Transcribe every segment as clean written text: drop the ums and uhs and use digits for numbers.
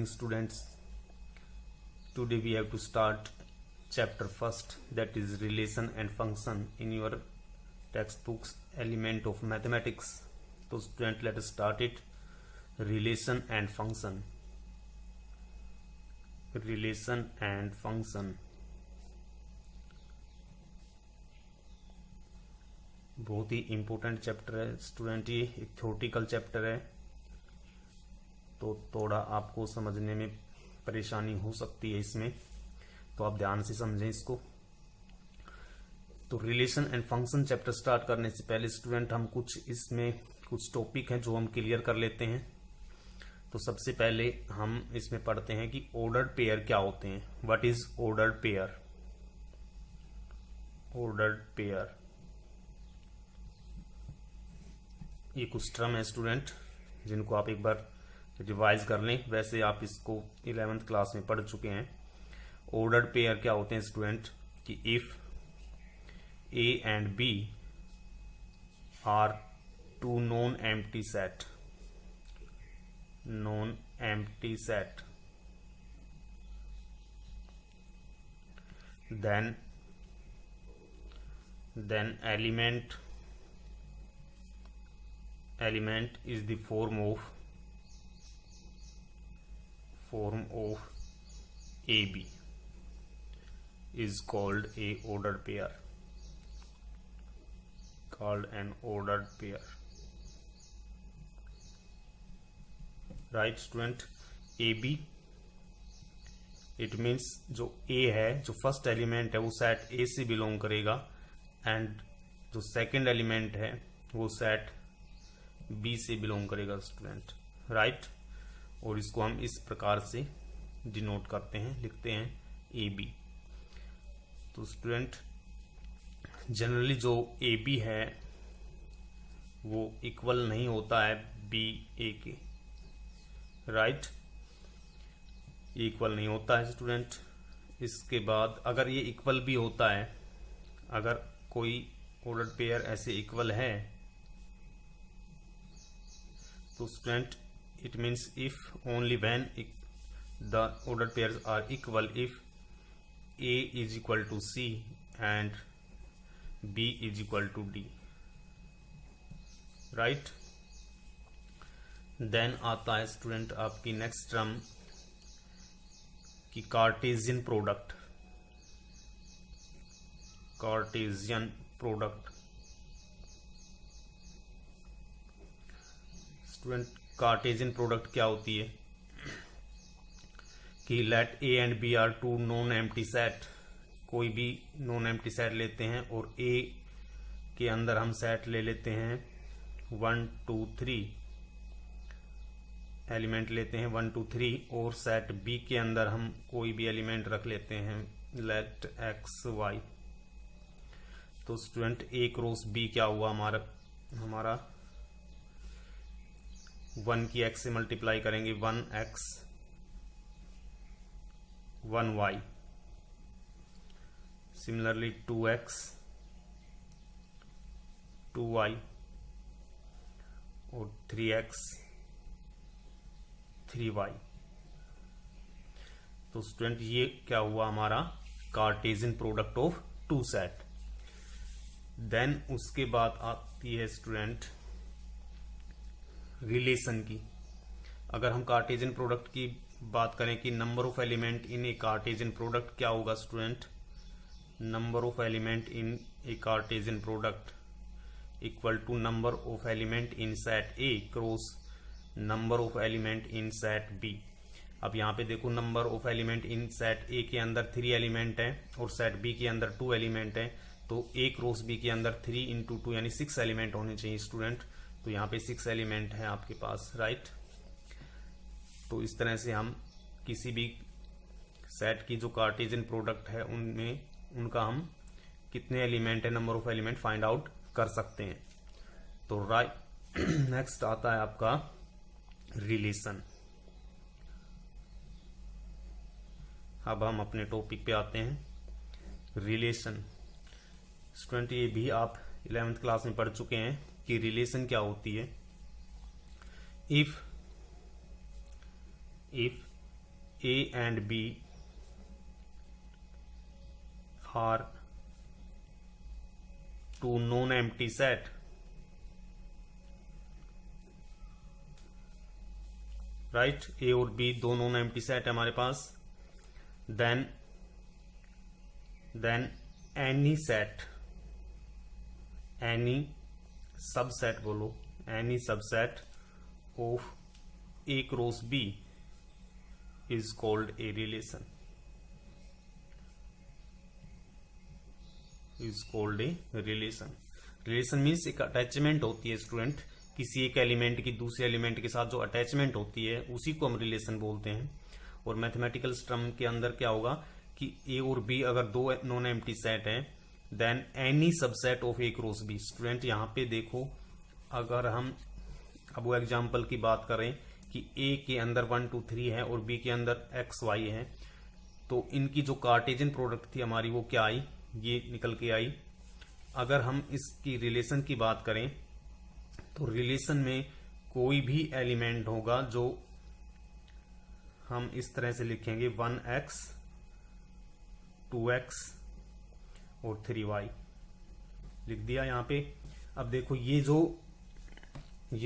students. Today we have to start chapter first, that is relation and function in your textbooks element of mathematics. So student, let us start it. Relation and function. Relation and function बहुत ही important chapter है student. ये एक theoretical chapter है तो थोड़ा आपको समझने में परेशानी हो सकती है इसमें, तो आप ध्यान से समझें इसको। तो relation and function chapter start करने से पहले स्टूडेंट हम इसमें कुछ टॉपिक हैं जो हम क्लियर कर लेते हैं। तो सबसे पहले हम इसमें पढ़ते हैं कि ऑर्डर्ड पेयर क्या होते हैं। What is ordered pair? Ordered pair ये कुछ टर्म है स्टूडेंट जिनको आप एक बार रिवाइज कर लें, वैसे आप इसको 11th क्लास में पढ़ चुके हैं। ऑर्डर्ड पेयर क्या होते हैं स्टूडेंट कि if A and B are two non empty set, non empty set, then element is the form of AB is called a ordered pair, called an ordered pair, right student? AB it means जो A है, जो first element है वो set A से belong करेगा, and जो second element है वो सेट B से बिलोंग करेगा स्टूडेंट, राइट? और इसको हम इस प्रकार से डिनोट करते हैं, लिखते हैं AB। तो स्टूडेंट जनरली जो AB है वो इक्वल नहीं होता है BA के, राइट? ये इक्वल नहीं होता है स्टूडेंट। इसके बाद अगर ये इक्वल भी होता है, अगर कोई ऑर्डर्ड पेयर ऐसे इक्वल है तो student it means if only when the ordered pairs are equal, if A is equal to C and B is equal to D, right? then आता है स्टूडेंट आपकी नेक्स्ट टर्म की Cartesian product. Cartesian product student Cartesian product क्या होती है कि let A and B are two non empty set, कोई भी नॉन एम्प्टी सेट लेते हैं और ए के अंदर हम सेट ले लेते हैं 1 2 3 एलिमेंट लेते हैं 1 2 3, और सेट बी के अंदर हम कोई भी एलिमेंट रख लेते हैं लेट एक्स वाई। तो स्टूडेंट ए क्रॉस बी क्या हुआ हमारा 1 की x से मल्टीप्लाई करेंगे 1x 1y, similarly 2x 2y और 3x 3y। तो स्टूडेंट ये क्या हुआ हमारा Cartesian product of two set. Then उसके बाद आती है स्टूडेंट रिलेशन की। अगर हम कार्टेशियन प्रोडक्ट की बात करें कि number of element in A Cartesian product क्या होगा student? Number of element in A Cartesian product equal to number of element in set A cross number of element in set B. अब यहाँ पे देखो number of element in set A के अंदर 3 element है और सेट बी के अंदर 2 एलिमेंट है, तो ए क्रॉस बी के अंदर 3 × 2 यानी 6 एलिमेंट होने चाहिए स्टूडेंट। तो यहाँ पे 6 एलिमेंट है आपके पास, राइट? तो इस तरह से हम किसी भी सेट की जो कार्टेशियन प्रोडक्ट है उनका हम कितने एलिमेंट है, number of element find out कर सकते हैं। तो राइट नेक्स्ट आता है आपका रिलेशन। अब हम अपने टॉपिक पे आते हैं रिलेशन। स्टूडेंट ये भी आप 11th क्लास में पढ़ चुके हैं कि रिलेशन क्या होती है। If A and B are two non-empty set, right, A और बी दो नॉन एम्प्टी सेट है हमारे पास, then any set, any subset बोलो, any subset of A cross B is called a relation, is called a relation. Relation means एक attachment होती है student, किसी एक एलिमेंट की दूसरे एलिमेंट के साथ जो अटैचमेंट होती है उसी को हम रिलेशन बोलते हैं। और मैथमेटिकल टर्म के अंदर क्या होगा कि ए और बी अगर दो नॉन एम्प्टी सेट है, then any subset of A cross B. Student यहाँ पे देखो, अगर हम अब वो एग्जाम्पल की बात करें कि ए के अंदर 1 2 3 है और बी के अंदर एक्स वाई है, तो इनकी जो कार्टेशियन प्रोडक्ट थी हमारी वो क्या आई, ये निकल के आई। अगर हम इसकी रिलेशन की बात करें तो रिलेशन में कोई भी एलिमेंट होगा जो हम इस तरह से लिखेंगे 1x 2x और 3y लिख दिया यहाँ पे। अब देखो ये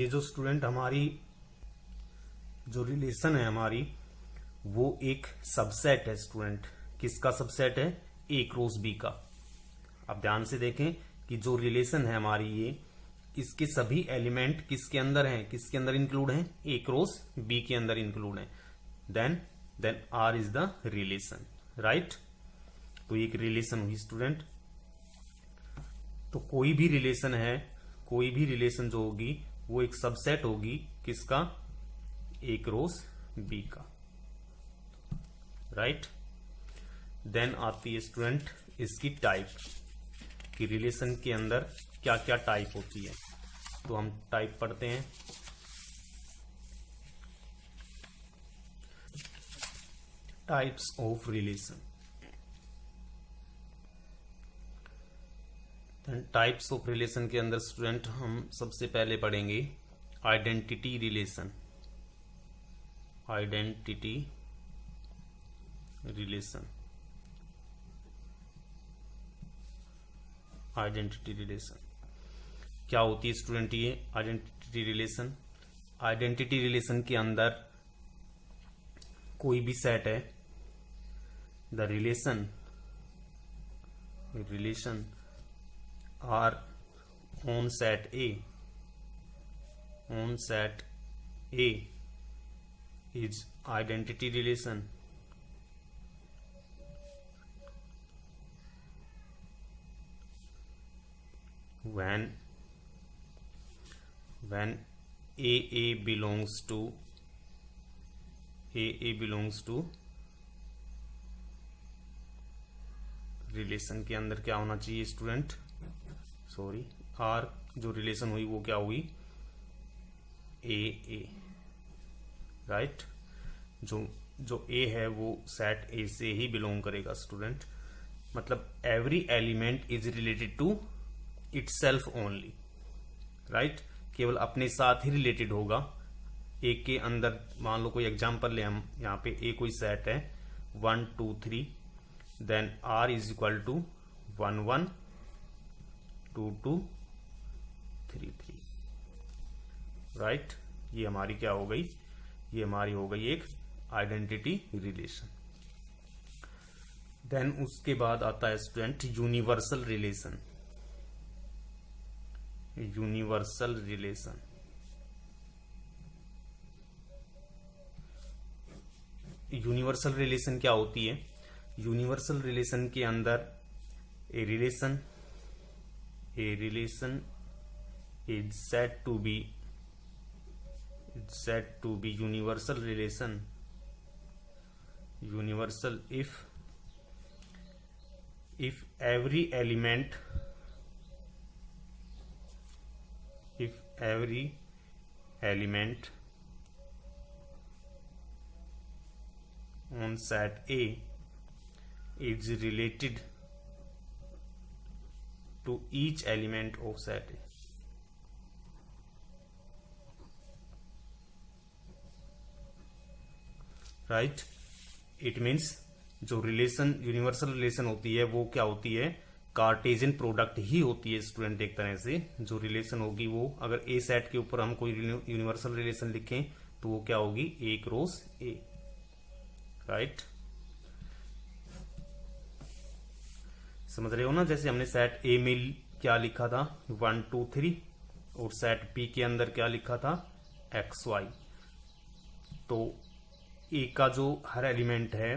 जो स्टूडेंट हमारी जो रिलेशन है हमारी वो एक सबसेट है स्टूडेंट। किसका सबसेट है? ए क्रॉस बी का। अब ध्यान से देखें कि जो रिलेशन है हमारी ये, इसके सभी एलिमेंट किसके अंदर हैं, किसके अंदर इंक्लूड हैं? ए क्रॉस बी के अंदर इंक्लूड हैं। Then R is the relation, right. तो एक रिलेशन हुई स्टूडेंट। तो कोई भी रिलेशन है, कोई भी रिलेशन जो होगी वो एक सबसेट होगी किसका? ए क्रॉस बी का, राइट। देन आती है स्टूडेंट इसकी टाइप, कि रिलेशन के अंदर क्या क्या टाइप होती है। तो हम टाइप पढ़ते हैं। Types of relation. Types of relation के अंदर स्टूडेंट हम सबसे पहले पढ़ेंगे identity relation. Identity relation, identity relation क्या होती है स्टूडेंट? ये आइडेंटिटी रिलेशन, आइडेंटिटी रिलेशन के अंदर कोई भी सेट है, the relation R on set A is identity relation when AA belongs to relation के अंदर क्या होना चाहिए स्टूडेंट? सॉरी, आर जो रिलेशन हुई वो क्या हुई? A, right. जो ए है वो सेट ए से ही बिलोंग करेगा स्टूडेंट। मतलब every element is related to itself only, right. केवल अपने साथ ही रिलेटेड होगा। ए के अंदर मान लो कोई एग्जांपल ले हम, यहाँ पे ए कोई सेट है 1 2 3, then R is equal to 1 1 2 2 3 3, right. ये हमारी क्या हो गई? ये हमारी हो गई एक आइडेंटिटी रिलेशन। देन उसके बाद आता है student universal relation. Universal relation, universal relation क्या होती है? यूनिवर्सल रिलेशन के अंदर a relation is said to be universal relation, universal if every element on set A is related to each element of set A, right। It means जो relation universal relation होती है वो क्या होती है, Cartesian product ही होती है student. एक तरह से जो रिलेशन होगी वो, अगर ए सेट के ऊपर हम कोई यूनिवर्सल रिलेशन लिखें तो वो क्या होगी, ए क्रॉस ए, राइट। समझ रहे हो ना, जैसे हमने सेट ए में क्या लिखा था 1 2 3 और सेट पी के अंदर क्या लिखा था एक्स वाई। तो ए का जो हर एलिमेंट है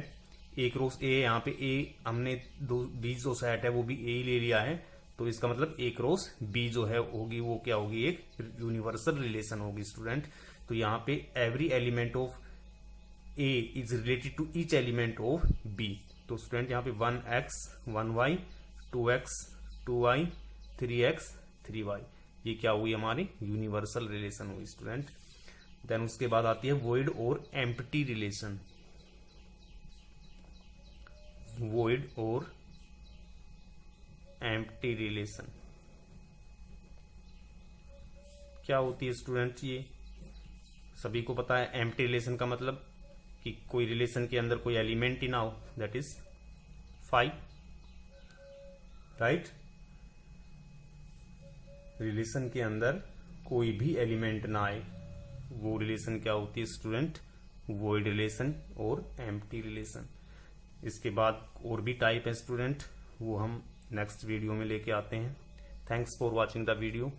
ए क्रॉस ए, यहाँ पे ए हमने बीच जो सेट है वो भी ए ही ले लिया है, तो इसका मतलब ए क्रॉस बी जो है होगी वो क्या होगी, एक यूनिवर्सल रिलेशन होगी स्टूडेंट। तो यहाँ पे every element of A is related to each element of B. तो स्टूडेंट यहाँ पे 1x 1y 2x 2y 3x 3y, ये क्या हुई हमारी यूनिवर्सल रिलेशन हुई स्टूडेंट। देन उसके बाद आती है वॉइड और एम्प्टी रिलेशन। वॉइड और एम्प्टी रिलेशन क्या होती है स्टूडेंट, ये सभी को पता है। एम्प्टी रिलेशन का मतलब कि कोई रिलेशन के अंदर कोई एलिमेंट ही ना हो, दैट इज 5, राइट। रिलेशन के अंदर कोई भी एलिमेंट ना आए, वो रिलेशन क्या होती है स्टूडेंट, वॉइड रिलेशन और एम्प्टी रिलेशन। इसके बाद और भी टाइप है स्टूडेंट, वो हम नेक्स्ट वीडियो में लेके आते हैं। Thanks for watching the video.